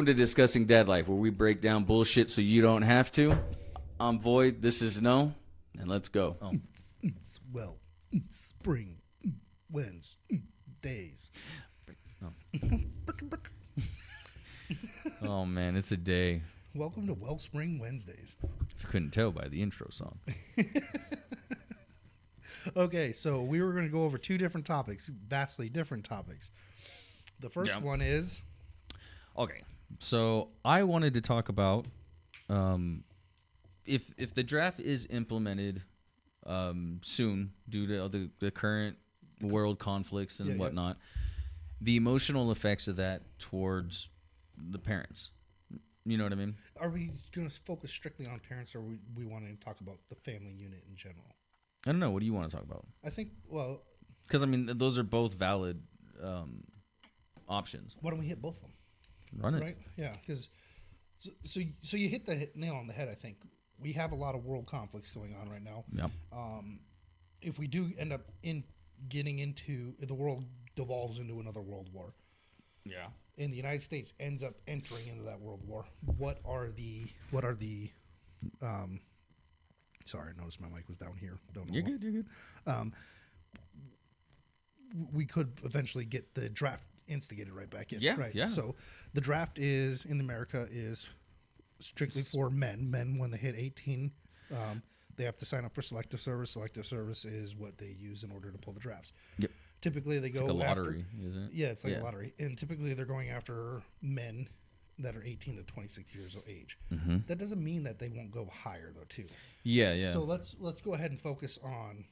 to Discussing Dad Life, where we break down bullshit so you don't have to. I'm Void. This is No, and let's go. Oh. Well, spring, winds, days. Oh man, it's a day. Welcome to Wellspring Wednesdays. If you couldn't tell by the intro song. Okay, so we were going to go over two different topics, vastly different topics. The first one is... Okay, so I wanted to talk about if the draft is implemented soon due to the current world conflicts and whatnot, the emotional effects of that towards the parents. You know what I mean? Are we going to focus strictly on parents, or we want to talk about the family unit in general? I don't know. What do you want to talk about? I think, well... Because, I mean, those are both valid options. Why don't we hit both of them? Run it. Right? Yeah, because... So you hit the nail on the head, I think. We have a lot of world conflicts going on right now. Yep. If we do end up getting into... The world devolves into another world war. Yeah. And the United States ends up entering into that world war. What are the sorry, I noticed my mic was down here. Don't know. You're good. We could eventually get the draft instigated right back in. Yeah, right. yeah. So the draft is in America is strictly for men. Men, when they hit 18, they have to sign up for selective service. Selective service is what they use in order to pull the drafts. Yep. Typically, they go like a after, lottery, isn't it? Yeah, it's like a lottery, and typically they're going after men that are 18 to 26 years of age. Mm-hmm. That doesn't mean that they won't go higher, though, too. Yeah. So let's go ahead and focus on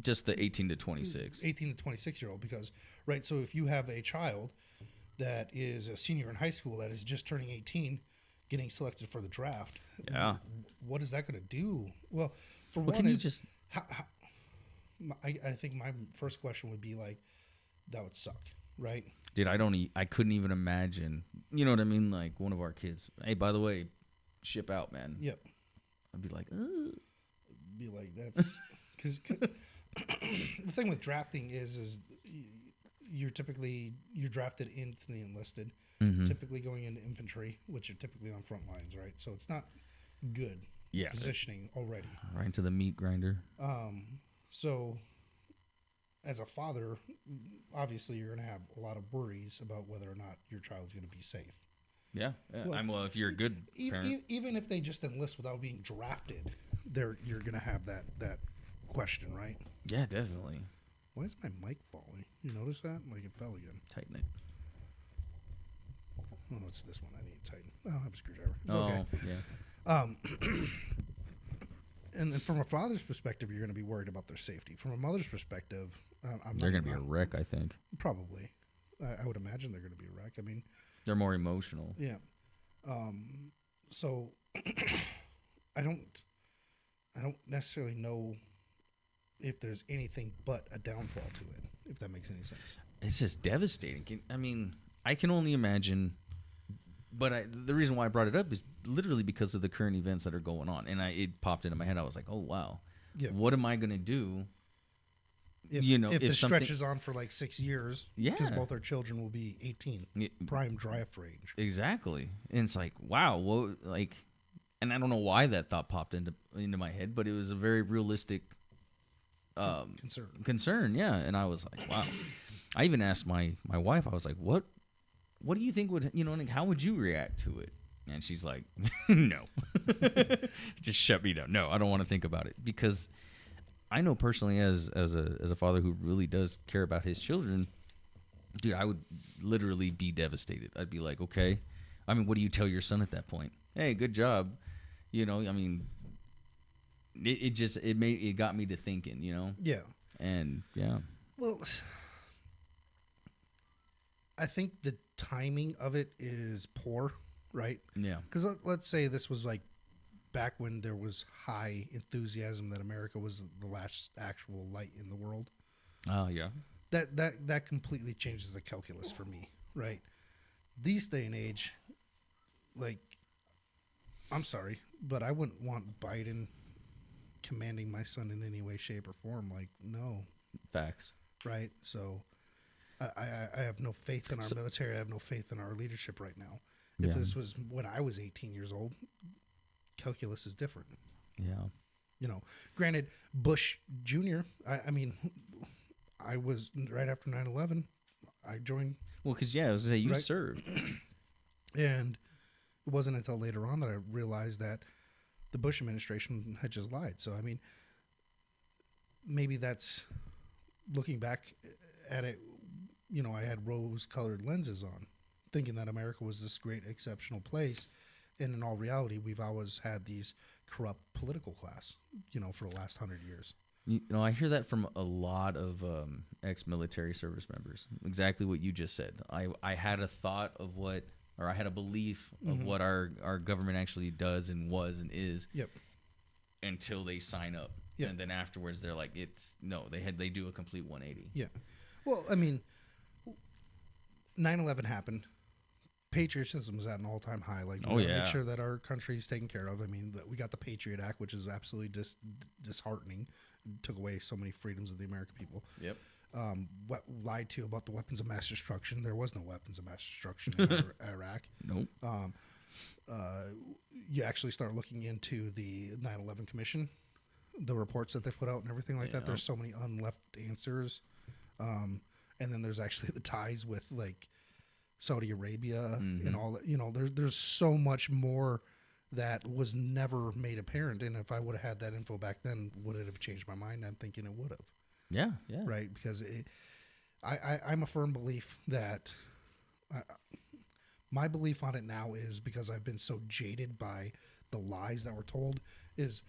just the 18 to 26. 18 to 26-year-old, because, right, so if you have a child that is a senior in high school that is just turning 18, getting selected for the draft, what is that going to do? Well, for one, can you just... I think my first question would be like, that would suck, right? Dude, I couldn't even imagine. You know what I mean? Like one of our kids. Hey, by the way, ship out, man. Yep. I'd be like, Be like, that's because the thing with drafting is you're drafted into the enlisted, typically going into infantry, which are typically on front lines, right? So it's not good positioning already. Right into the meat grinder. So, as a father, obviously you're going to have a lot of worries about whether or not your child's going to be safe. Yeah. Well, if you're a good parent. Even if they just enlist without being drafted, you're going to have that question, right? Yeah, definitely. Why is my mic falling? You notice that? Like it fell again. Tighten it. Oh, it's this one I need to tighten. Oh, I have a screwdriver. It's okay. Yeah. And then from a father's perspective, you're going to be worried about their safety. From a mother's perspective, they're going to be a wreck, I think. Probably. I would imagine they're going to be a wreck. I mean... They're more emotional. Yeah. So, I don't necessarily know if there's anything but a downfall to it, if that makes any sense. It's just devastating. I mean, I can only imagine... But the reason why I brought it up is literally because of the current events that are going on. And it popped into my head. I was like, oh, wow. Yeah. What am I going to do? If it stretches on for like 6 years. Yeah. Because both our children will be 18. Prime draft range. Exactly. And it's like, wow. Well, and I don't know why that thought popped into my head, but it was a very realistic concern. Yeah. And I was like, wow. I even asked my wife, I was like, what do you think would, how would you react to it? And she's like, no. Just shut me down. No, I don't want to think about it. Because I know personally as a father who really does care about his children, dude, I would literally be devastated. I'd be like, okay. I mean, what do you tell your son at that point? Hey, good job. I mean, it got me to thinking, Yeah. And, yeah. Well, I think the timing of it is poor, right? Yeah. Because let's say this was like back when there was high enthusiasm that America was the last actual light in the world. Oh, yeah. That completely changes the calculus for me, right? These day and age, like, I'm sorry, but I wouldn't want Biden commanding my son in any way, shape, or form. Like, no. Facts. Right? So I have no faith in our military. I have no faith in our leadership right now. If this was when I was 18 years old, calculus is different. Yeah. You know, granted, Bush Jr., I mean, I was right after 9/11, I joined. Well, because, I was going to say, you served. And it wasn't until later on that I realized that the Bush administration had just lied. So, I mean, maybe that's looking back at it, you know, I had rose-colored lenses on, thinking that America was this great, exceptional place. And in all reality, we've always had these corrupt political class, you know, for the last 100 years. You know, I hear that from a lot of ex-military service members. Exactly what you just said. I had a thought of what, or I had a belief of what our government actually does and was and is. Yep. Until they sign up. Yep. And then afterwards, they're like, they do a complete 180. Yeah. Well, I mean, 9/11 happened. Patriotism is at an all-time high. Like, we make sure that our country is taken care of. I mean, we got the Patriot Act, which is absolutely disheartening. It took away so many freedoms of the American people. Yep. What lied to about the weapons of mass destruction? There was no weapons of mass destruction in Iraq. Nope. You actually start looking into the 9/11 Commission, the reports that they put out and everything like that. There's so many unleft answers. And then there's actually the ties with, like, Saudi Arabia and all that. You know, there's so much more that was never made apparent. And if I would have had that info back then, would it have changed my mind? I'm thinking it would have. Yeah, yeah. Right, because I'm a firm belief that my belief on it now is, because I've been so jaded by the lies that were told, is,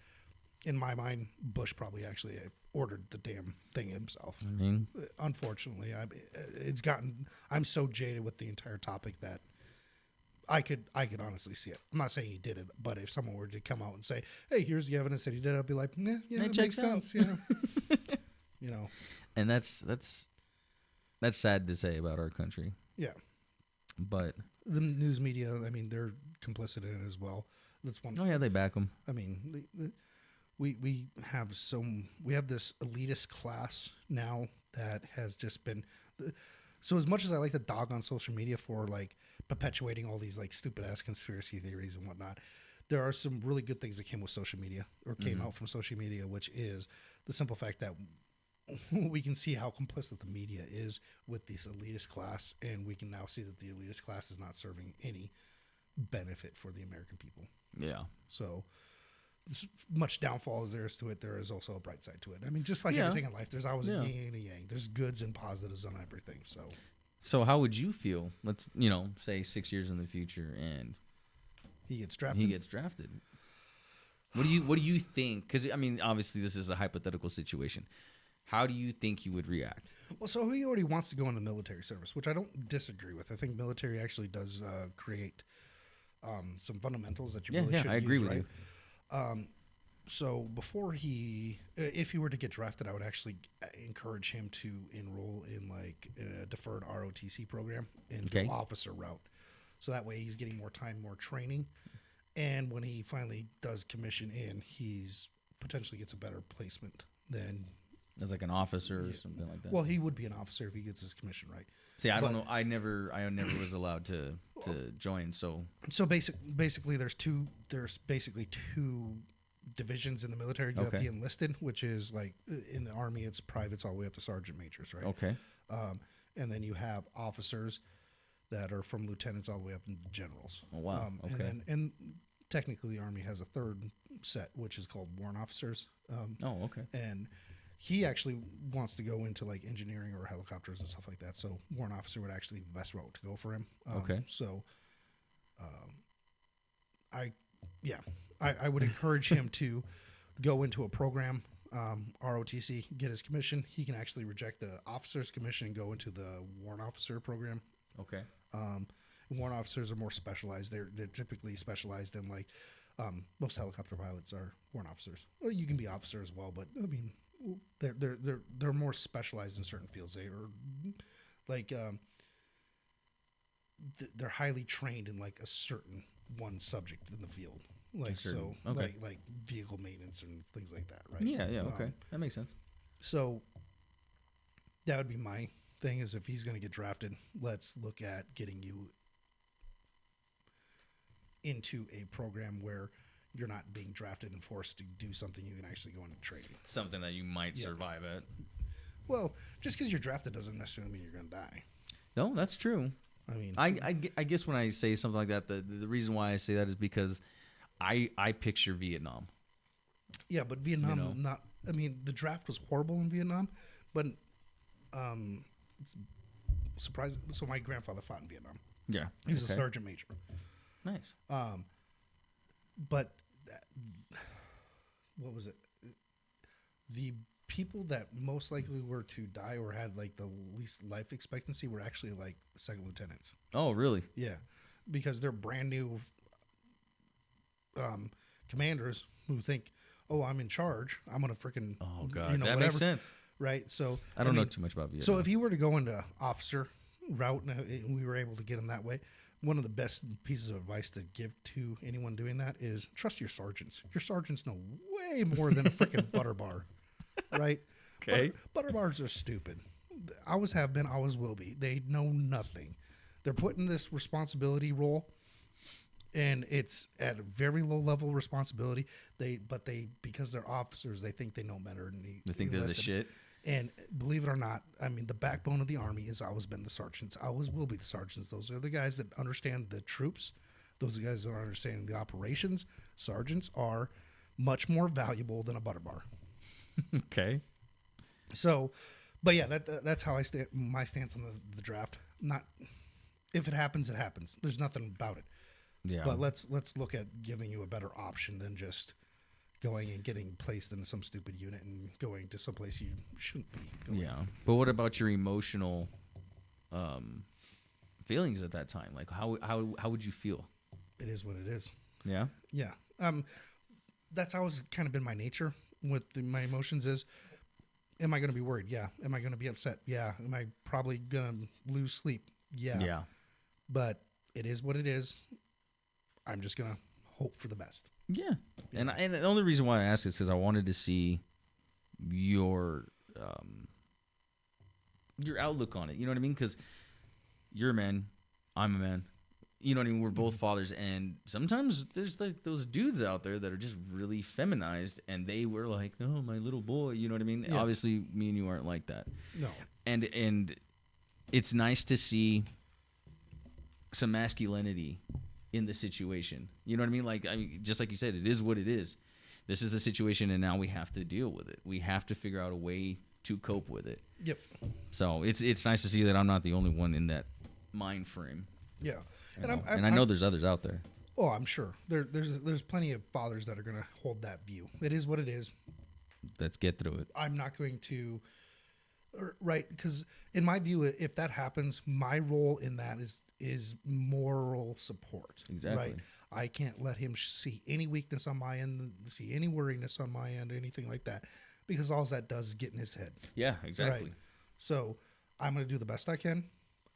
in my mind, Bush probably actually ordered the damn thing himself. I mean, unfortunately, I'm so jaded with the entire topic that I could honestly see it. I'm not saying he did it, but if someone were to come out and say, "Hey, here's the evidence that he did it," I'd be like, "Yeah, it makes sense." Yeah, you know. And that's sad to say about our country. Yeah, but the news media, I mean, they're complicit in it as well. That's one. Oh yeah, they back them. I mean, we have this elitist class now that has just been. So as much as I like to dog on social media for, like, perpetuating all these, like, stupid ass conspiracy theories and whatnot, there are some really good things that came with social media, or came out from social media, which is the simple fact that we can see how complicit the media is with this elitist class, and we can now see that the elitist class is not serving any benefit for the American people. Yeah. So, as much downfall as there is to it, there is also a bright side to it. I mean, just like everything in life, there's always a yin and a yang. There's goods and positives on everything. So how would you feel? Let's, say 6 years in the future, and he gets drafted. What do you think? Because, I mean, obviously this is a hypothetical situation. How do you think you would react? Well, so he already wants to go into military service, which I don't disagree with. I think military actually does create some fundamentals that you really should use. Yeah, I agree with you. So before if he were to get drafted, I would actually encourage him to enroll in, like, a deferred ROTC program and go officer route. So that way he's getting more time, more training. And when he finally does commission in, he's potentially gets a better placement than as like an officer or something like that. Well, he would be an officer if he gets his commission right. See, I don't know. I never was allowed to join. So basically, there's basically two divisions in the military. You have the enlisted, which is like in the Army, it's privates all the way up to sergeant majors, right? Okay. And then you have officers that are from lieutenants all the way up into generals. Oh wow. Okay. And technically, the Army has a third set, which is called warrant officers. Okay. And he actually wants to go into, like, engineering or helicopters and stuff like that. So warrant officer would actually be the best route to go for him. So, I would encourage him to go into a program, ROTC, get his commission. He can actually reject the officer's commission and go into the warrant officer program. Okay. Warrant officers are more specialized. They're typically specialized in, like, most helicopter pilots are warrant officers. Well, you can be officer as well, but I mean, they're more specialized in certain fields. They are like they're highly trained in, like, a certain one subject in the field, like like vehicle maintenance and things like that, right? Yeah, okay, that makes sense. So that would be my thing: is if he's going to get drafted, let's look at getting you into a program where you're not being drafted and forced to do something you can actually go into training. Something that you might survive at. Well, just because you're drafted doesn't necessarily mean you're going to die. No, that's true. I mean, I guess when I say something like that, the reason why I say that is because I picture Vietnam. Yeah, but Vietnam not. I mean, the draft was horrible in Vietnam, but it's surprising. So my grandfather fought in Vietnam. Yeah, he was a sergeant major. Nice. But what was it? The people that most likely were to die or had like the least life expectancy were actually like second lieutenants. Oh, really? Yeah, because they're brand new commanders who think, "Oh, I'm in charge. I'm gonna freaking oh god, that whatever. Makes sense, right?" So I don't know too much about Vietnam. So if he were to go into officer route and we were able to get him that way, one of the best pieces of advice to give to anyone doing that is trust your sergeants. Your sergeants know way more than a freaking butter bar, right? Okay. Butter bars are stupid. Always have been, always will be. They know nothing. They're put in this responsibility role, and it's at a very low level responsibility. But because they're officers, they think they know better. And they think they're the shit. And believe it or not, I mean, the backbone of the Army has always been the sergeants. Always will be the sergeants. Those are the guys that understand the troops. Those are the guys that are understanding the operations. Sergeants are much more valuable than a butter bar. Okay. So, but yeah, that's how my stance on the draft. Not if it happens, it happens. There's nothing about it. Yeah. But let's look at giving you a better option than just going and getting placed in some stupid unit and going to someplace you shouldn't be going. Yeah. But what about your emotional feelings at that time? Like how would you feel? It is what it is. Yeah. Yeah. That's always kind of been my nature with my emotions is, am I going to be worried? Yeah. Am I going to be upset? Yeah. Am I probably going to lose sleep? Yeah. Yeah. But it is what it is. I'm just going to hope for the best. Yeah. And the only reason why I asked is because I wanted to see your outlook on it. You know what I mean? Because you're a man, I'm a man. You know what I mean? We're both fathers, and sometimes there's like those dudes out there that are just really feminized, and they were like, "Oh, my little boy." You know what I mean? Yeah. Obviously, me and you aren't like that. No. And it's nice to see some masculinity in the situation. You know what I mean? Like, I mean, just like you said, it is what it is. This is the situation, and now we have to deal with it. We have to figure out a way to cope with it. Yep. So it's nice to see that I'm not the only one in that mind frame. Yeah. And I know there's others out there. Oh, I'm sure. There's plenty of fathers that are going to hold that view. It is what it is. Let's get through it. I'm not going to, right? Because in my view, if that happens, my role in that is moral support. Exactly. Right? I can't let him see any weakness on my end, see any worriness on my end, anything like that, because all that does is get in his head. Yeah, exactly. Right? So I'm going to do the best I can.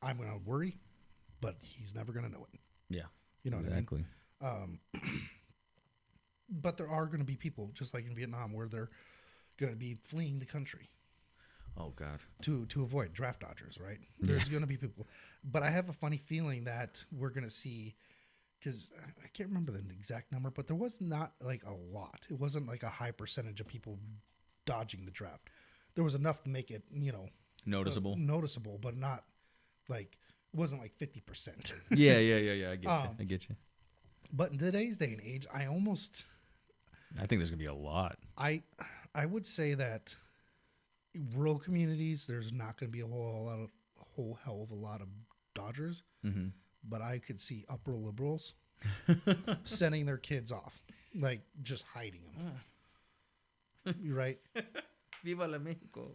I'm going to worry, but he's never going to know it. Yeah. You know exactly. what I mean? But there are going to be people, just like in Vietnam, where they're going to be fleeing the country. Oh, God. To avoid draft dodgers, right? There's going to be people. But I have a funny feeling that we're going to see, because I can't remember the exact number, but there was not like a lot. It wasn't like a high percentage of people dodging the draft. There was enough to make it, noticeable, but not like, it wasn't like 50%. Yeah. I get you. But in today's day and age, I think there's going to be a lot. I would say that rural communities, there's not going to be a whole hell of a lot of dodgers. Mm-hmm. But I could see upper liberals sending their kids off, like just hiding them. You're right. Viva la Mexico.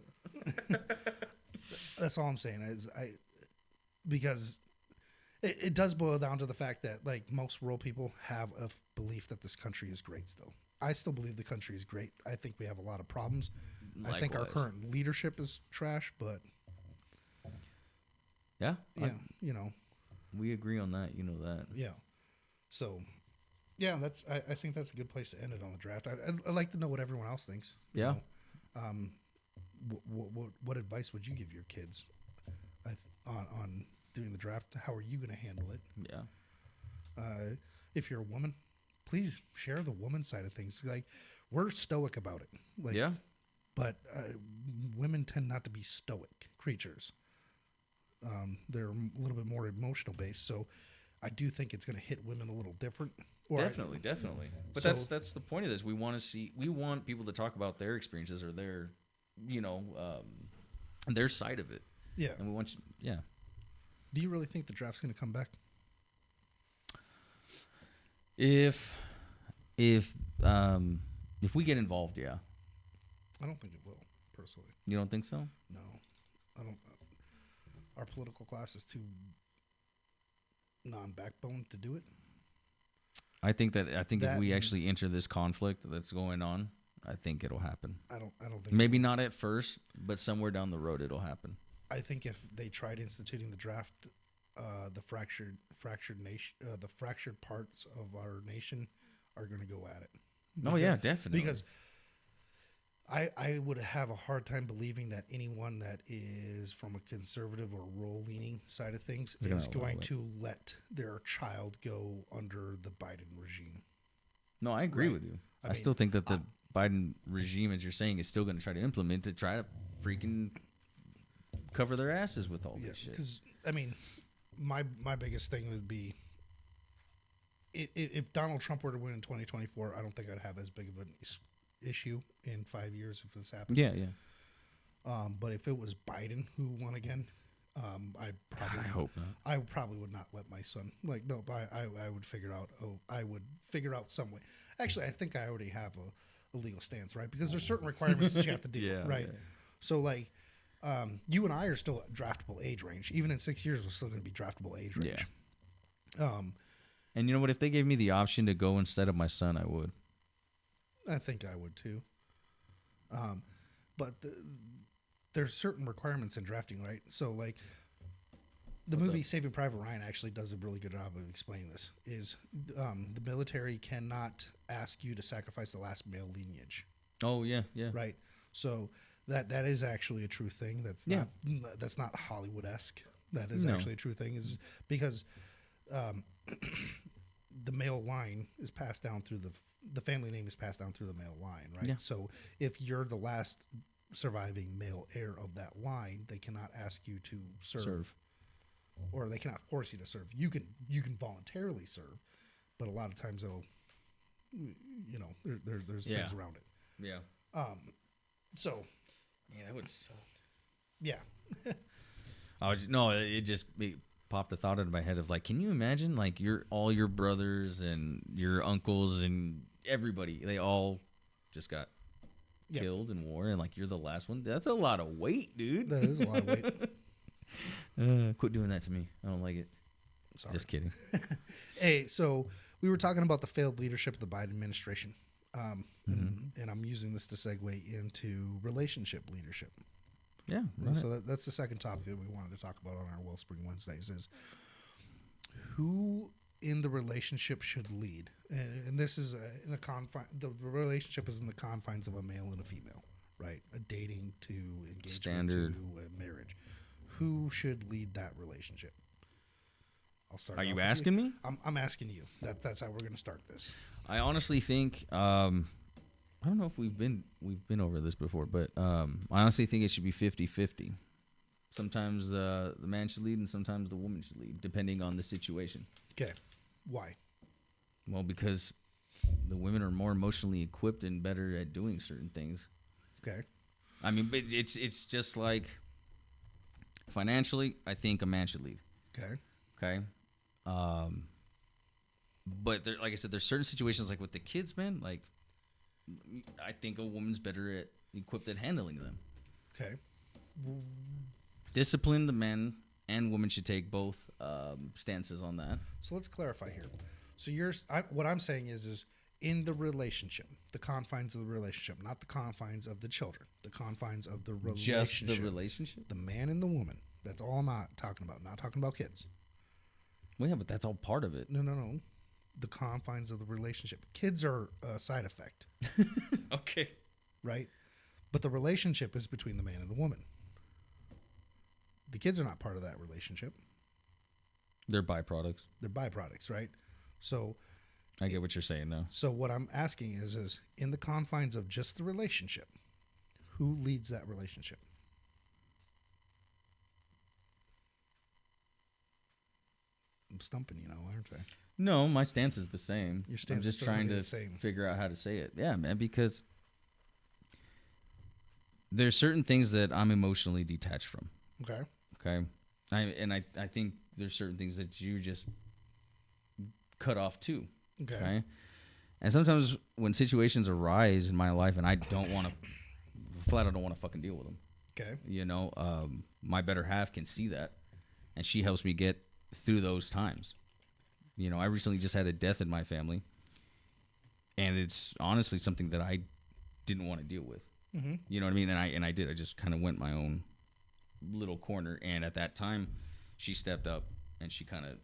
That's all I'm saying is because it does boil down to the fact that like most rural people have a belief that this country is great still. I still believe the country is great. I think we have a lot of problems. Likewise. I think our current leadership is trash, but yeah, we agree on that. You know that. Yeah. So, yeah, I think that's a good place to end it on the draft. I'd like to know what everyone else thinks. Yeah. What advice would you give your kids on doing the draft? How are you going to handle it? Yeah. if you're a woman, please share the woman side of things. Like, we're stoic about it. Like, Yeah. but women tend not to be stoic creatures. They're a little bit more emotional based. So I do think it's going to hit women a little different. Definitely. But So- that's the point of this. We want people to talk about their experiences or their, their side of it. Yeah. And we want you, yeah. Do you really think the draft's going to come back? If we get involved, yeah. I don't think it will, personally. You don't think so? No, I don't. Our political class is too non-backbone to do it. I think if we That- actually enter this conflict that's going on, I think it'll happen. I don't think. Maybe not at first, but somewhere down the road it'll happen. I think if they tried instituting the draft, the fractured nation, the fractured parts of our nation are going to go at it. Oh yeah, definitely. Because I would have a hard time believing that anyone that is from a conservative or rural-leaning side of things is going to let their child go under the Biden regime. No, I agree Right. with you. I I mean, still think that the Biden regime, as you're saying, is still going to try to implement to try to freaking cover their asses with all this shit. Because I mean, my biggest thing would be if Donald Trump were to win in 2024, I don't think I'd have as big of an issue in 5 years if this happens. Yeah. But if it was Biden who won again, I hope not. I probably would not let my son I would figure out. I would figure out some way. Actually, I think I already have a legal stance, right? Because there's certain requirements that you have to do, Yeah, right? yeah. So like, you and I are still at draftable age range. Even in 6 years, we're still going to be draftable age range. And you know what? If they gave me the option to go instead of my son, I would. I think I would too. But there's certain requirements in drafting, right? So like the What's movie up? Saving Private Ryan actually does a really good job of explaining this. Is the military cannot ask you to sacrifice the last male lineage, Oh yeah. right? So that is actually a true thing. That's not Hollywood-esque. That is No. actually a true thing. Is because the male line is passed down through the family name is passed down through the male line, right? Yeah. So if you're the last surviving male heir of that line, they cannot ask you to serve. Or they cannot force you to serve. You can voluntarily serve, but a lot of times they'll, there's Yeah. things around it. Yeah. So Yeah, that would suck. yeah, It popped a thought into my head of like, can you imagine like all your brothers and your uncles and everybody, they all just got Yep. killed in war, and like you're the last one. That's a lot of weight, dude. that is a lot of weight. Quit doing that to me. I don't like it. Sorry. Just kidding. Hey, so we were talking about the failed leadership of the Biden administration, and I'm using this to segue into relationship leadership. Yeah. And so that's the second topic that we wanted to talk about on our Wellspring Wednesdays is who in the relationship should lead. And this is in a confine. The relationship is in the confines of a male and a female, right? A dating to engagement Standard. to a marriage. Who should lead that relationship? I'll start. Are off you with asking me? I'm asking you. That's how we're going to start this. I honestly think I don't know if we've been over this before, but I honestly think it should be 50-50. Sometimes the man should lead and sometimes the woman should lead, depending on the situation. Okay. Why? Well, because the women are more emotionally equipped and better at doing certain things. Okay. I mean, but it's just like financially, I think a man should lead. Okay. Okay. But there, like I said, there's certain situations like with the kids, man. Like, I think a woman's better equipped at handling them. Okay. Discipline, the men and women should take both stances on that. So let's clarify here. So what I'm saying is in the relationship, the confines of the relationship, not the confines of the children, the confines of the relationship. Just the relationship. The man and the woman. That's all I'm not talking about. Not talking about kids. Well, yeah, but that's all part of it. No. The confines of the relationship. Kids are a side effect, Okay. right? But the relationship is between the man and the woman. The kids are not part of that relationship. They're byproducts. They're byproducts, right? So I get what you're saying, though. So what I'm asking is in the confines of just the relationship, who leads that relationship? I'm stumping you now, aren't I? No, my stance is the same. Your stance I'm just is trying the to same. figure out how to say it. Yeah, man, because there's certain things that I'm emotionally detached from. Okay. Okay. I think there's certain things that you just cut off too. Okay. And sometimes when situations arise in my life and I don't want to, flat out don't want to fucking deal with them. Okay. You know, my better half can see that, and she helps me get through those times. You know, I recently just had a death in my family, and it's honestly something that I didn't want to deal with. Mm-hmm. You know what I mean? And I did. I just kind of went my own little corner, and at that time, she stepped up and she kind of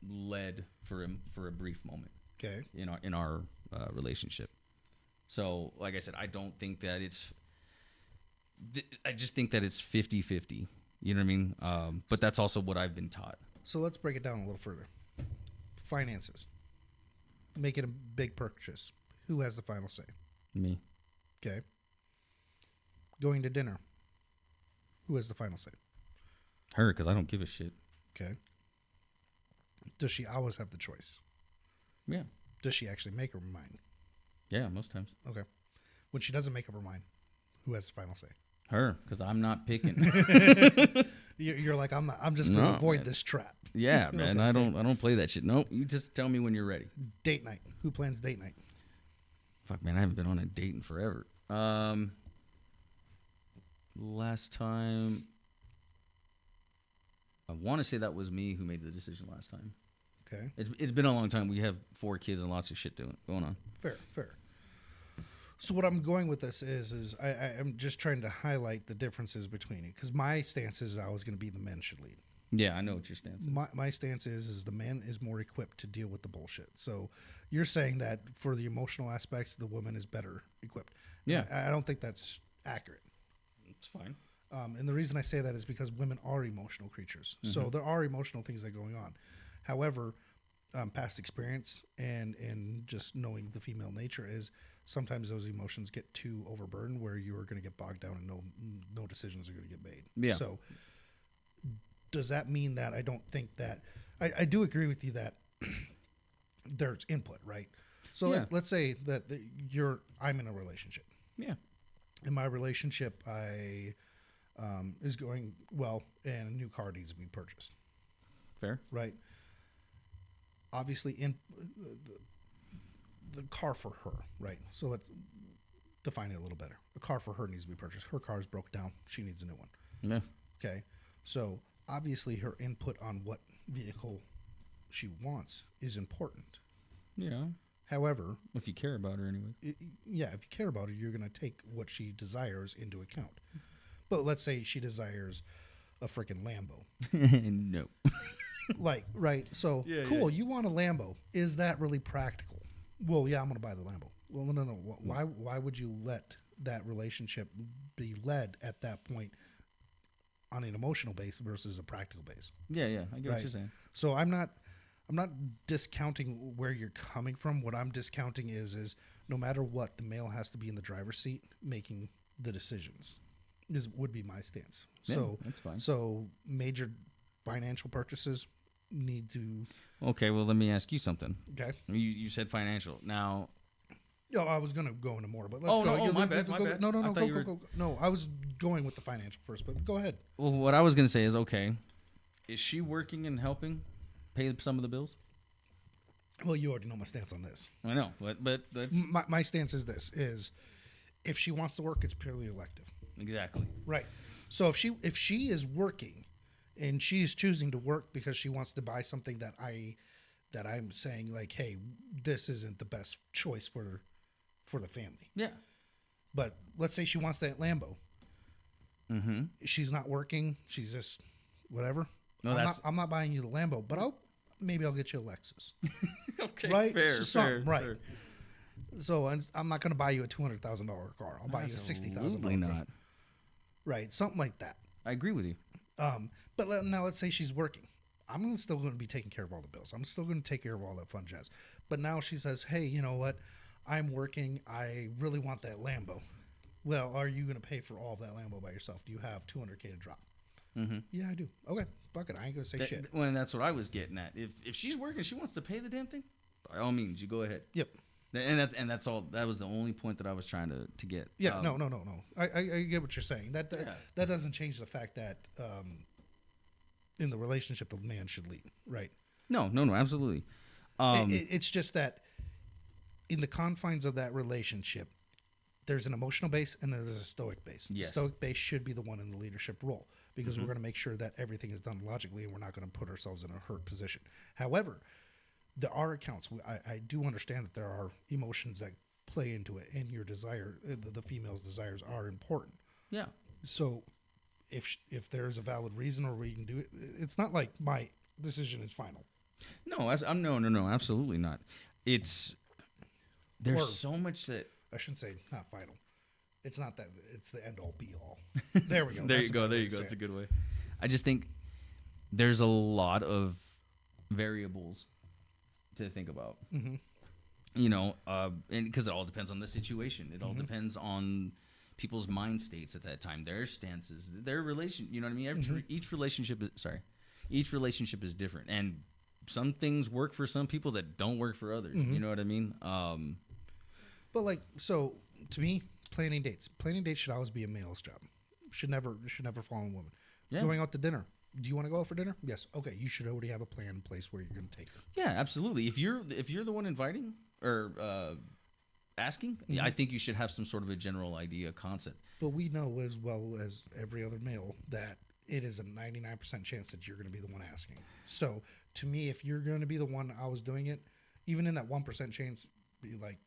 led for a brief moment. Okay. In our relationship. So, like I said, I don't think that it's. I just think that it's 50-50. You know what I mean? But that's also what I've been taught. So let's break it down a little further. Finances. Make it a big purchase. Who has the final say? Me. Okay. Going to dinner. Who has the final say? Her, because I don't give a shit. Okay. Does she always have the choice? Yeah. Does she actually make up her mind? Yeah, most times. Okay. When she doesn't make up her mind, who has the final say? Her, because I'm not picking. You're like, I'm not. I'm just going to avoid man. this trap. Yeah, man. Okay, I don't play that shit. Nope. You just tell me when you're ready. Date night. Who plans date night? Fuck, man. I haven't been on a date in forever. Last time, I want to say that was me who made the decision last time. Okay. It's been a long time. We have 4 kids and lots of shit going on. Fair. So what I'm going with this is I'm just trying to highlight the differences between it, because my stance is I was going to be the men should lead. Yeah, I know what your stance is. My stance is the man is more equipped to deal with the bullshit. So you're saying that for the emotional aspects, the woman is better equipped. Yeah. I don't think that's accurate. It's fine. And the reason I say that is because women are emotional creatures. Mm-hmm. So there are emotional things that are going on. However, past experience and just knowing the female nature is sometimes those emotions get too overburdened where you are going to get bogged down and no decisions are going to get made. Yeah. So does that mean that I don't think that I do agree with you that there's input, right? So yeah. let's say that I'm in a relationship. Yeah. In my relationship, is going well, and a new car needs to be purchased. Fair. Right. Obviously, in the car for her, right? So let's define it a little better. A car for her needs to be purchased. Her car is broke down. She needs a new one. Yeah. Okay. So obviously, her input on what vehicle she wants is important. Yeah. However, if you care about her anyway. If you care about her, you're going to take what she desires into account. But let's say she desires a freaking Lambo. No. Right. So, yeah, cool. Yeah. You want a Lambo. Is that really practical? Well, yeah, I'm going to buy the Lambo. Well, no. Why would you let that relationship be led at that point on an emotional base versus a practical base? Yeah. I get what you're saying. So I'm not discounting where you're coming from. What I'm discounting is no matter what, the male has to be in the driver's seat making the decisions. Would be my stance. Yeah, so that's fine. So major financial purchases need to. Okay, well, let me ask you something. Okay. You said financial. Now. I was going to go into more, but let's go. No, my bad. No, go. No, I was going with the financial first, but go ahead. Well, what I was going to say is, okay, is she working and helping pay some of the bills? Well, you already know my stance on this. I know, but that's... My stance is this, is if she wants to work, it's purely elective. Exactly. Right. So if she is working and she's choosing to work because she wants to buy something that I'm saying like, hey, this isn't the best choice for the family. Yeah. But let's say she wants that Lambo. Mm-hmm. She's not working. She's just whatever. No, I'm not buying you the Lambo, but maybe I'll get you a Lexus. Okay. Right. Fair. Right. So I'm not going to buy you a $200,000 car. I'll buy you a $60,000 Absolutely not. Right. Something like that. I agree with you. But now let's say she's working. I'm still going to be taking care of all the bills. I'm still going to take care of all that fun jazz. But now she says, hey, you know what? I'm working. I really want that Lambo. Well, are you going to pay for all of that Lambo by yourself? Do you have $200K to drop? Mm-hmm. Yeah, I do. Okay, fuck it. I ain't going to say shit. Well, and that's what I was getting at. If she's working, she wants to pay the damn thing, by all means, you go ahead. Yep. And that's all. That was the only point that I was trying to get. Yeah, no. I get what you're saying. That doesn't change the fact that in the relationship, a man should lead, right? No, absolutely. It's just that in the confines of that relationship, there's an emotional base and there's a stoic base. Yes. The stoic base should be the one in the leadership role because we're going to make sure that everything is done logically and we're not going to put ourselves in a hurt position. However, there are accounts. I do understand that there are emotions that play into it, and your desire, the female's desires, are important. Yeah. So, if there's a valid reason or we can do it, it's not like my decision is final. No, no, absolutely not. There's so much that I shouldn't say not final. It's not that it's the end all be all. There we go. There you go. It's a good way. I just think there's a lot of variables to think about. Mm-hmm. You know, and because it all depends on the situation. It all depends on people's mind states at that time, their stances, their relation. You know what I mean? Each relationship is different, and some things work for some people that don't work for others. You know what I mean? But like, so to me, planning dates should always be a male's job. Should never fall on women. Yeah. Going out to dinner. Do you want to go out for dinner? Yes. Okay. You should already have a plan in place where you're going to take her. Yeah, absolutely. If you're the one inviting or asking, yeah, I think you should have some sort of a general idea concept. But we know as well as every other male that it is a 99% chance that you're going to be the one asking. So to me, if you're going to be the one I was doing it, even in that 1% chance, be like,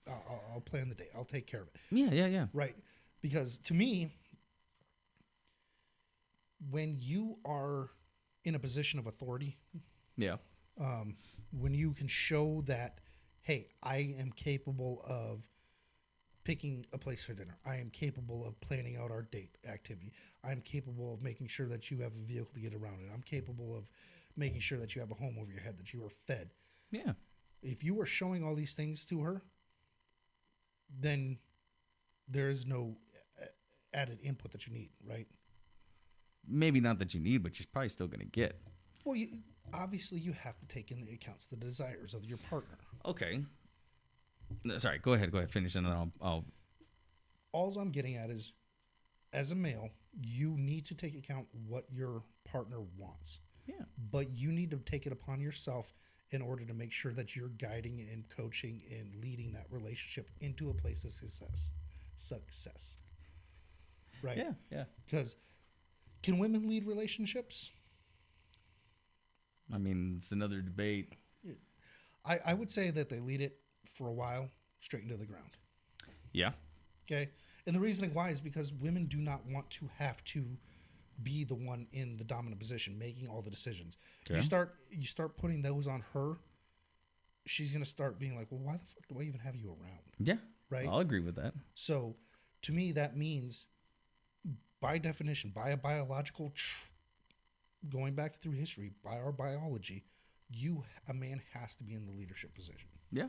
I'll plan the date. I'll take care of it. Yeah. Right. Because to me, when you are in a position of authority, when you can show that, hey, I am capable of picking a place for dinner. I am capable of planning out our date activity. I'm capable of making sure that you have a vehicle to get around in. I'm capable of making sure that you have a home over your head, that you are fed. Yeah. If you are showing all these things to her, then there is no added input that you need, right? Maybe not that you need, but you're probably still going to get. Well, obviously you have to take into account the desires of your partner. Okay. Sorry, go ahead, finish, and then I'll... All I'm getting at is, as a male, you need to take account what your partner wants. Yeah. But you need to take it upon yourself in order to make sure that you're guiding and coaching and leading that relationship into a place of success. Right? Yeah. Because can women lead relationships? I mean, it's another debate. I would say that they lead it for a while straight into the ground. Yeah. Okay. And the reasoning why is because women do not want to have to be the one in the dominant position, making all the decisions. Okay. You start putting those on her. She's going to start being like, well, why the fuck do I even have you around? Yeah. Right. I'll agree with that. So to me, that means by definition, by a biological, going back through history, by our biology, a man has to be in the leadership position. Yeah.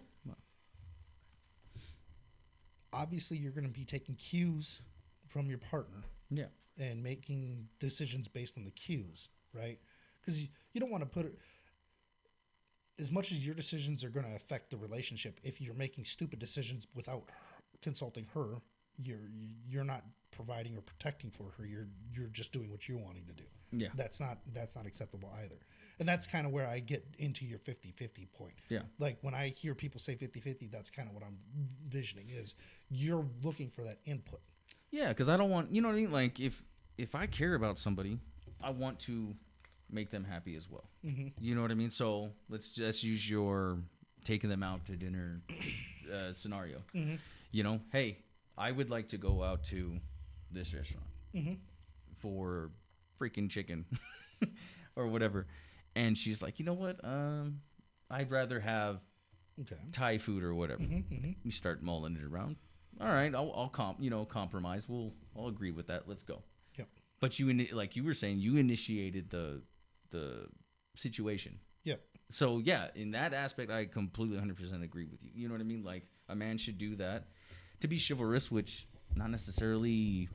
Obviously, you're going to be taking cues from your partner. Yeah. And making decisions based on the cues, right? Because you don't want to put it, as much as your decisions are going to affect the relationship, if you're making stupid decisions without consulting her, you're not providing or protecting for her. You're just doing what you're wanting to do. Yeah. That's not acceptable either. And that's kind of where I get into your 50-50 point. Yeah. Like when I hear people say 50-50, that's kind of what I'm visioning is you're looking for that input. Yeah, because I don't want, you know what I mean? Like if I care about somebody, I want to make them happy as well. Mm-hmm. You know what I mean? So let's just use your taking them out to dinner scenario. Mm-hmm. You know, hey, I would like to go out to this restaurant for freaking chicken or whatever. And she's like, you know what? I'd rather have Thai food or whatever. You start mulling it around. All right, I'll compromise. I'll agree with that. Let's go. Yep. But like you were saying, you initiated the situation. Yep. So yeah, in that aspect, I completely 100% agree with you. You know what I mean? Like a man should do that to be chivalrous, which not necessarily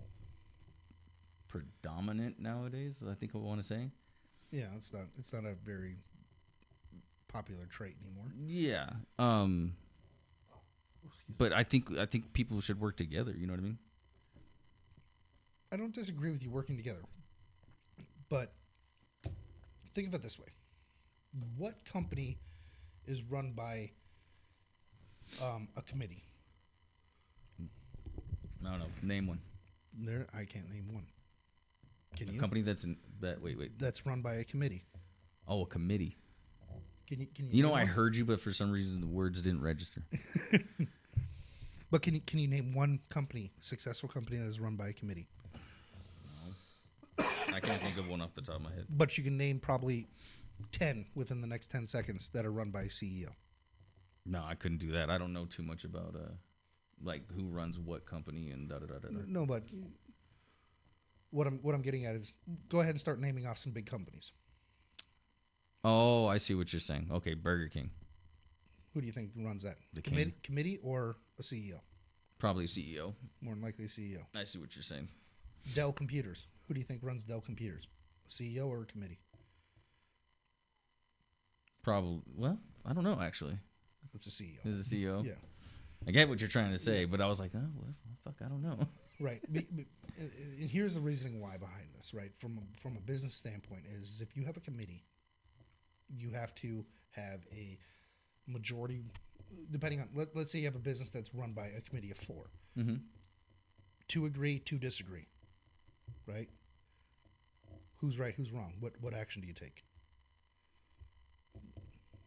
predominant nowadays. I think I want to say. Yeah, it's not a very popular trait anymore. Yeah. But I think people should work together. You know what I mean? I don't disagree with you working together, but think of it this way: what company is run by a committee? I don't know. Name one. There, I can't name one. Can you? Company that's in that. Wait. That's run by a committee. Oh, a committee. Can you? You know, I heard you, but for some reason the words didn't register. But can you name one company, successful company that is run by a committee? No. I can't think of one off the top of my head. But you can name probably 10 within the next 10 seconds that are run by a CEO. No, I couldn't do that. I don't know too much about like who runs what company and da da da da. No, but what I'm getting at is go ahead and start naming off some big companies. Oh, I see what you're saying. Okay, Burger King. Who do you think runs that? The Committee or a CEO? Probably CEO. More than likely a CEO. I see what you're saying. Dell Computers. Who do you think runs Dell Computers? A CEO or a committee? Probably. Well, I don't know actually. It's a CEO. Is the CEO? Yeah. I get what you're trying to say, but I was like, oh, well, fuck, I don't know. Right. And here's the reasoning why behind this, right? From a business standpoint is if you have a committee, you have to have a majority, depending on, let's say you have a business that's run by a committee of 4. Mm-hmm. 2 agree, 2 disagree, right? Who's right, who's wrong? What action do you take?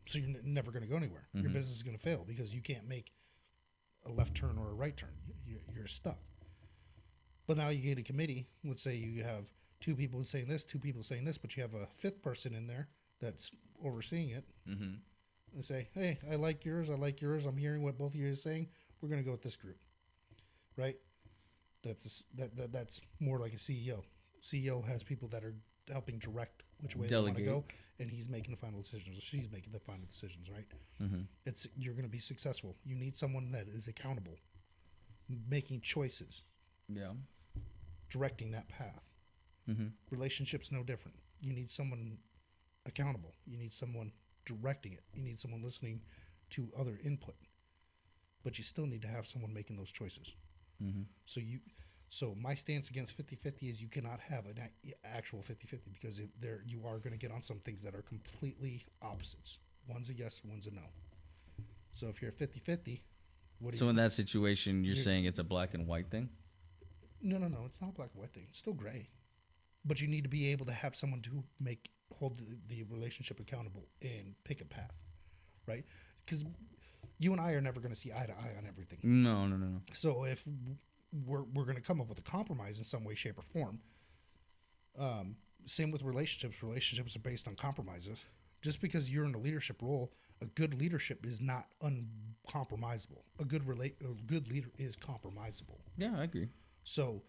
So you're never going to go anywhere. Mm-hmm. Your business is going to fail because you can't make a left turn or a right turn. You're stuck. But now you get a committee. Let's say you have 2 people saying this, 2 people saying this, but you have a 5th person in there that's overseeing it. Mm-hmm. And say, hey, I like yours. I'm hearing what both of you are saying. We're going to go with this group, right? That's more like a CEO. CEO has people that are helping direct which way they want to go, and he's making the final decisions, or she's making the final decisions, right? Mm-hmm. You're going to be successful. You need someone that is accountable, making choices, Yeah. directing that path. Mm-hmm. Relationships no different. You need someone accountable. You need someone directing it. You need someone listening to other input. But you still need to have someone making those choices. Mm-hmm. So my stance against 50-50 is you cannot have an actual 50-50 because you are going to get on some things that are completely opposites. One's a yes, one's a no. So if you're 50-50, So in that situation, you're saying it's a black and white thing? No, it's not a black and white thing. It's still gray. But you need to be able to have someone to hold the relationship accountable and pick a path, right? Because you and I are never going to see eye to eye on everything. No. So if we're going to come up with a compromise in some way, shape, or form, same with relationships. Relationships are based on compromises. Just because you're in a leadership role, a good leadership is not uncompromisable. A good leader is compromisable. Yeah, I agree. So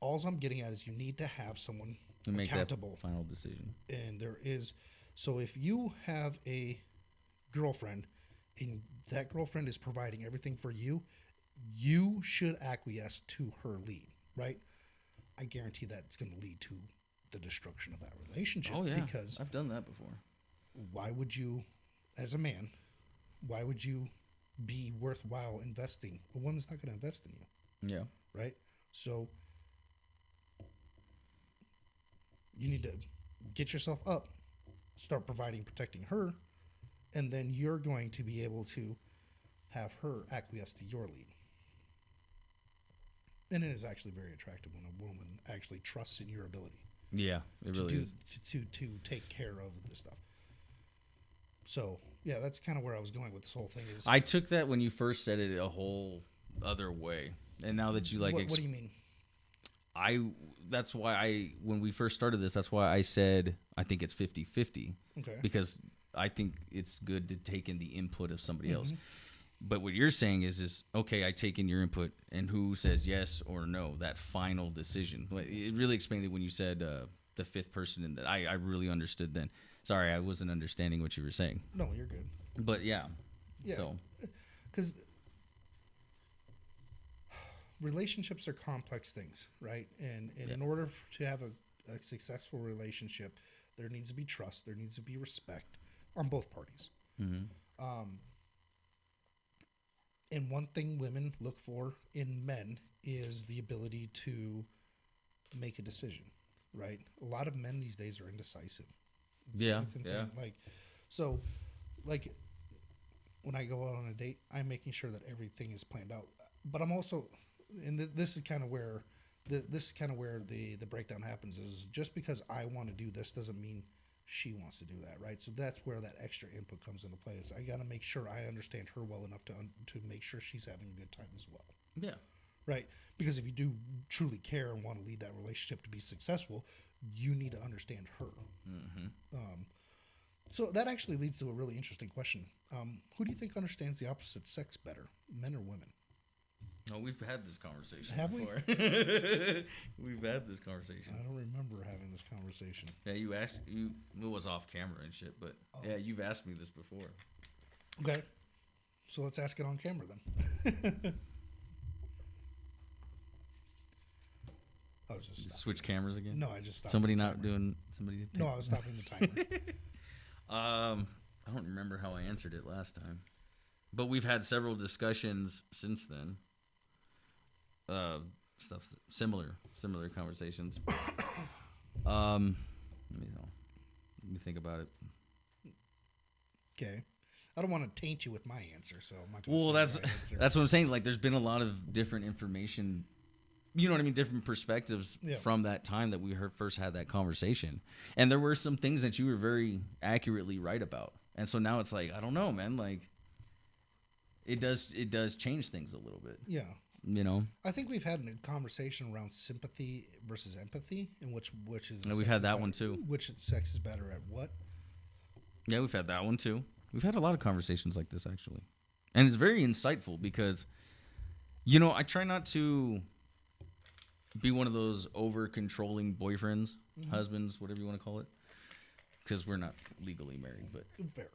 all I'm getting at is you need to have someone to make accountable. That final decision. And there is, so if you have a girlfriend and that girlfriend is providing everything for you, you should acquiesce to her lead, right? I guarantee that it's going to lead to the destruction of that relationship. Oh, yeah. Because I've done that before. Why would you, as a man, why would you be worthwhile investing? A woman's not going to invest in you. Yeah. Right? So you need to get yourself up, start providing, protecting her, and then you're going to be able to have her acquiesce to your lead. And it is actually very attractive when a woman actually trusts in your ability. Yeah, it really is. To take care of this stuff. So, yeah, that's kind of where I was going with this whole thing. I took that when you first said it a whole other way. And now that you like... What do you mean? That's why when we first started this, that's why I said I think it's 50-50. Okay. Because I think it's good to take in the input of somebody else. But what you're saying is okay, I take in your input, and who says yes or no, that final decision. It really explained it when you said the fifth person in that. I really understood then. Sorry, I wasn't understanding what you were saying. No, you're good. But yeah. Yeah. Because relationships are complex things, right? And in order to have a successful relationship, there needs to be trust. There needs to be respect on both parties. Mm-hmm. And one thing women look for in men is the ability to make a decision, right? A lot of men these days are indecisive. It's insane. Like when I go out on a date, I'm making sure that everything is planned out. But I'm also, and this is kind of where the breakdown happens. Is just because I want to do this doesn't mean she wants to do that, right? So that's where that extra input comes into play. Is I got to make sure I understand her well enough to make sure she's having a good time as well. Yeah. Right. Because if you do truly care and want to lead that relationship to be successful, you need to understand her. Mm-hmm. So that actually leads to a really interesting question. Who do you think understands the opposite sex better, men or women? Oh, we've had this conversation before. We've had this conversation. I don't remember having this conversation. Yeah, it was off camera and shit, but yeah, you've asked me this before. Okay. So let's ask it on camera then. I was just switch cameras again? No, I just stopped. Somebody not doing somebody. No, I was stopping the timer. I don't remember how I answered it last time, but we've had several discussions since then. Stuff similar conversations. Let me think about it. Okay. I don't want to taint you with my answer, so I'm not going to that's what I'm saying. Like, there's been a lot of different information. You know what I mean? Different perspectives from that time that we first had that conversation. And there were some things that you were very accurately right about. And so now it's like, I don't know, man. Like, it does change things a little bit. Yeah. You know? I think we've had a conversation around sympathy versus empathy, and which is... we've had that one, too. Which sex is better at what? Yeah, we've had that one, too. We've had a lot of conversations like this, actually. And it's very insightful because, I try not to be one of those over-controlling boyfriends, husbands, whatever you want to call it, because we're not legally married. But fair.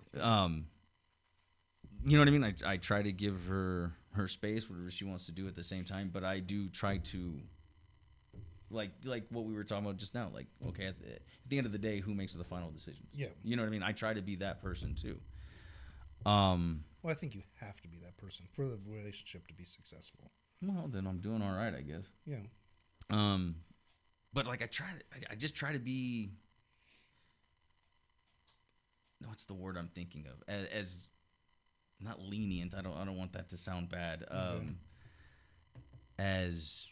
You know what I mean? I try to give her space, whatever she wants to do at the same time, but I do try to, like what we were talking about just now, like, okay, at the end of the day, who makes the final decisions? Yeah. You know what I mean? I try to be that person, too. Well, I think you have to be that person for the relationship to be successful. Well, then I'm doing all right, I guess. Yeah. But like I just try to be. What's the word I'm thinking of? As not lenient. I don't want that to sound bad. As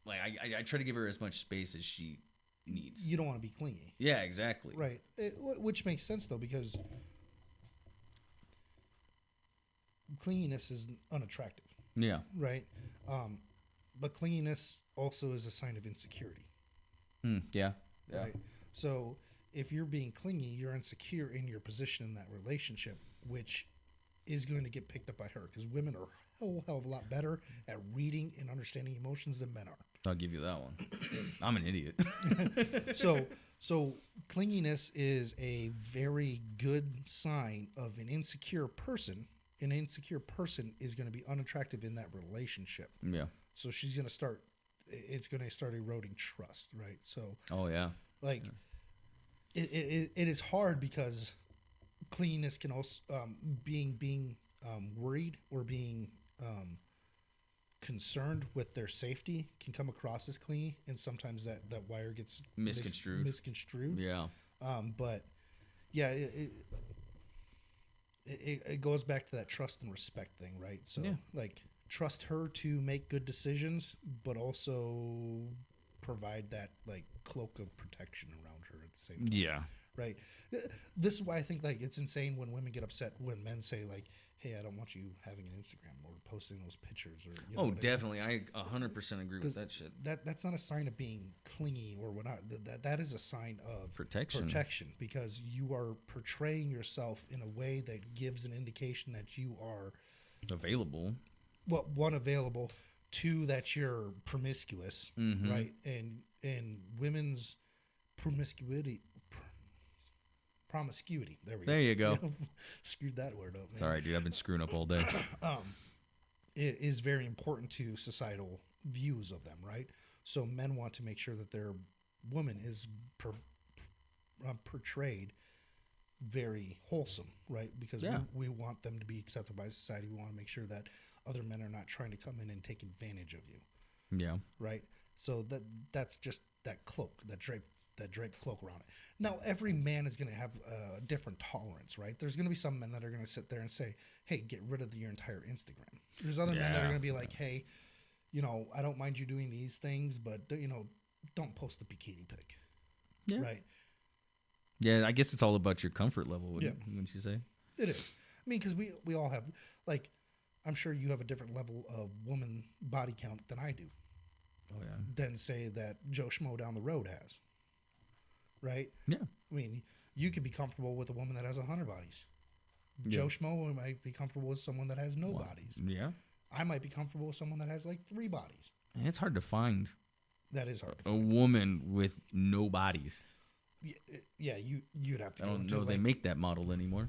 like I try to give her as much space as she needs. You don't want to be clingy. Yeah, exactly. Right. Which makes sense though, because clinginess is unattractive. Yeah. Right. But clinginess also is a sign of insecurity. Yeah. Right. So if you're being clingy, you're insecure in your position in that relationship, which is going to get picked up by her, because women are a whole hell of a lot better at reading and understanding emotions than men are. I'll give you that one. I'm an idiot. So clinginess is a very good sign of an insecure person. An insecure person is going to be unattractive in that relationship. Yeah. So it's going to start eroding trust, right? So. Oh yeah. Like. Yeah. It is hard because clinginess can also being worried or being concerned with their safety can come across as clingy, and sometimes that wire gets misconstrued. Yeah. But yeah, it goes back to that trust and respect thing, right? So like trust her to make good decisions, but also provide that like cloak of protection around her at the same time. Yeah. Right. This is why I think like it's insane when women get upset when men say like, "Hey, I don't want you having an Instagram or posting those pictures." Or definitely, I 100% agree with that shit. That's not a sign of being clingy or whatnot. That is a sign of protection because you are portraying yourself in a way that gives an indication that you are available. Well, available, Two, that you're promiscuous, right? And women's promiscuity. There we go. There you go. Screwed that word up, man. It's all right, dude. I've been screwing up all day. It is very important to societal views of them, right? So men want to make sure that their woman is portrayed very wholesome, right? Because we want them to be accepted by society. We want to make sure that other men are not trying to come in and take advantage of you. Yeah. Right? So that's just that cloak, that draped cloak around it. Now, every man is going to have a different tolerance, right? There's going to be some men that are going to sit there and say, hey, get rid of your entire Instagram. There's other men that are going to be like, hey, I don't mind you doing these things, but, don't post the bikini pic. Yeah. Right? Yeah, I guess it's all about your comfort level, wouldn't you say? It is. I mean, because we all have, like, I'm sure you have a different level of woman body count than I do. Oh, yeah. Than, say, that Joe Schmo down the road has. Right? Yeah. I mean, you could be comfortable with a woman that has 100 bodies. Joe Schmo might be comfortable with someone that has no bodies. Yeah. I might be comfortable with someone that has like 3 bodies. And it's hard to find. That is hard. A woman with no bodies. Yeah, you'd have to. I don't know they make that model anymore.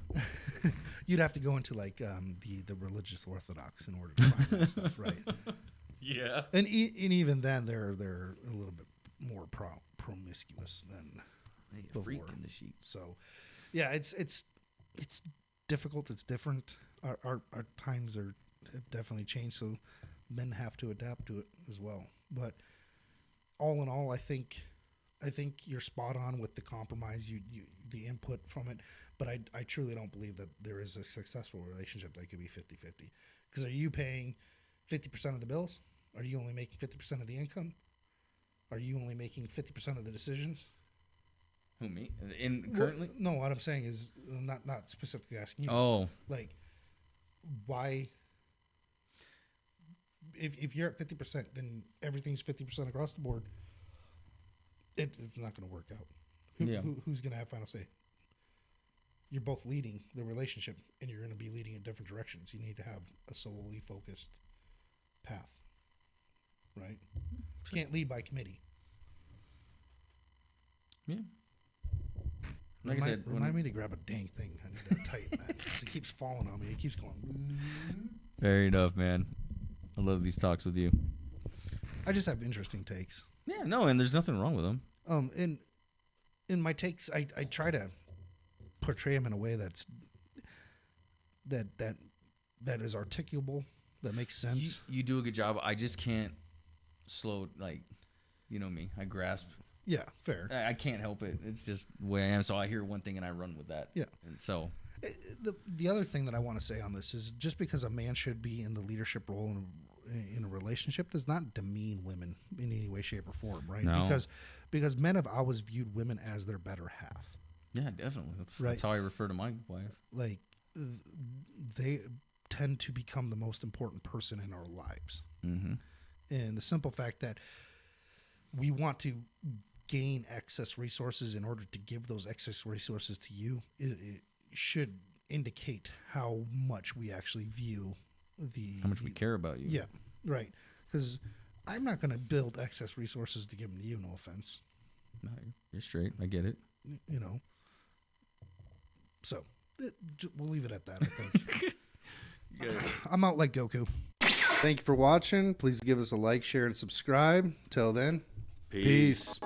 You'd have to go into like the religious Orthodox in order to find that stuff, right? Yeah. And even then, they're a little bit more promiscuous than before. Freak in the sheet. So, yeah, it's difficult. It's different. Our times have definitely changed, so men have to adapt to it as well. But all in all, I think you're spot on with the compromise, the input from it. But I truly don't believe that there is a successful relationship that could be 50-50. Because are you paying 50% of the bills? Are you only making 50% of the income? Are you only making 50% of the decisions? Who, me? Currently? No, what I'm saying is not specifically asking you. Oh. Like, why? If you're at 50%, then everything's 50% across the board. It's not going to work out. Who's going to have final say? You're both leading the relationship, and you're going to be leading in different directions. You need to have a solely focused path, right? You can't lead by committee. Yeah. Like I said, remind me to grab a dang thing. I need to tighten that because it keeps falling on me. It keeps going. Fair enough, man. I love these talks with you. I just have interesting takes. Yeah, no, and there's nothing wrong with them. In my takes, I try to portray them in a way that is articulable, that makes sense. You do a good job. I just can't slow, like, you know me. I grasp. Yeah, fair. I can't help it. It's just the way I am. So I hear one thing and I run with that. Yeah. And so the other thing that I want to say on this is just because a man should be in the leadership role in a relationship does not demean women in any way, shape, or form, right? No. Because men have always viewed women as their better half. Yeah, definitely. That's how I refer to my wife. Like, they tend to become the most important person in our lives. Mm-hmm. And the simple fact that we want to gain excess resources in order to give those excess resources to you, it should indicate how much we actually view how much we care about you. Yeah, right. Because I'm not going to build excess resources to give them to you, no offense. No, you're straight. I get it. So we'll leave it at that, I think. I'm out like Goku. Thank you for watching. Please give us a like, share, and subscribe. Till then, peace.